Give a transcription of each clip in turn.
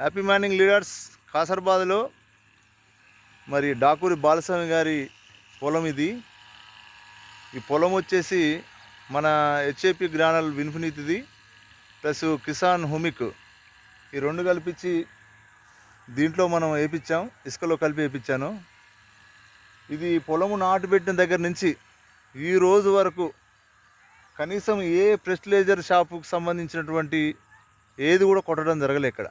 Happy morning leaders. కాసర్బాద్లో మరి డాకూరి బాలస్వామి గారి పొలం ఇది. ఈ పొలం వచ్చేసి మన హెచ్ఏపి గ్రానల్ విన్ఫినితిది ప్లస్ కిసాన్ హుమిక్ ఈ రెండు కల్పించి దీంట్లో మనం వేయించాం, ఇసుకలో కలిపి వేయించాను. ఇది పొలము నాటుపెట్టిన దగ్గర నుంచి ఈ రోజు వరకు కనీసం ఏ ప్రెస్టిలేజర్ షాపుకు సంబంధించినటువంటి ఏది కూడా కొట్టడం జరగలే ఇక్కడ.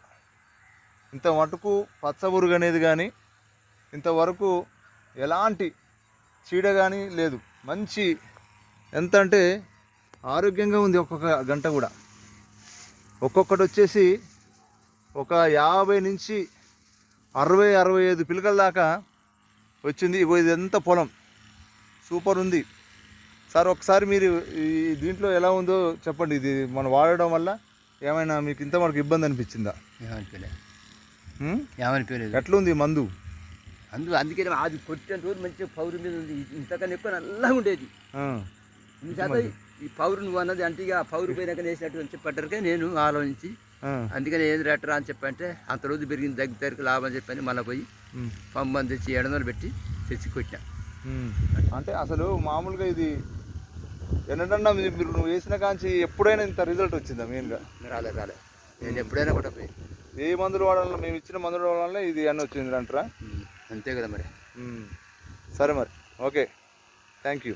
ఇంత మటుకు పచ్చబురుగు అనేది కానీ ఇంతవరకు ఎలాంటి చీడ కానీ లేదు. మంచి ఎంత అంటే ఆరోగ్యంగా ఉంది. ఒక్కొక్క గంట కూడా ఒక్కొక్కటి వచ్చేసి ఒక 50 నుంచి 60-65 పిలకల దాకా వచ్చింది. ఇదంతా పొలం సూపర్ ఉంది సార్. ఒకసారి మీరు ఈ దీంట్లో ఎలా ఉందో చెప్పండి. ఇది మనం వాడడం వల్ల ఏమైనా మీకు ఇంత మనకు ఇబ్బంది అనిపించిందా? ఏమనిపించలేదు. ఎట్లుంది మందు? అందుకే అది కొట్టిన రోజు మంచిగా పౌరు మీద ఉంది. ఇంతకన్నా ఎక్కువ నల్లగా ఉండేది. ఈ పౌరు నువ్వు అన్నది అంటే ఇక పౌరు పోయినాక వేసినట్టు అని చెప్పారు. నేను ఆలోచించి అందుకని ఏది రేటరా అని చెప్పంటే అంత రోజు పెరిగింది దగ్గరికి లాభం చెప్పని మళ్ళీ పోయి పంపని తెచ్చి 700 పెట్టి తెచ్చి కొట్టినా. అంటే అసలు మామూలుగా ఇది ఎన్నడన్నా మీరు నువ్వు వేసిన కాంచి ఎప్పుడైనా ఇంత రిజల్ట్ వచ్చిందా? మెయిన్గా రాలే నేను ఎప్పుడైనా కొట్టపోయి ఏ మందులు వాడాలన్నా మేము ఇచ్చిన మందులు వాడాలన్నా ఇది అన్నీ వచ్చింది అంటారా? అంతే కదా మరి. సరే మరి, ఓకే, థ్యాంక్ యూ.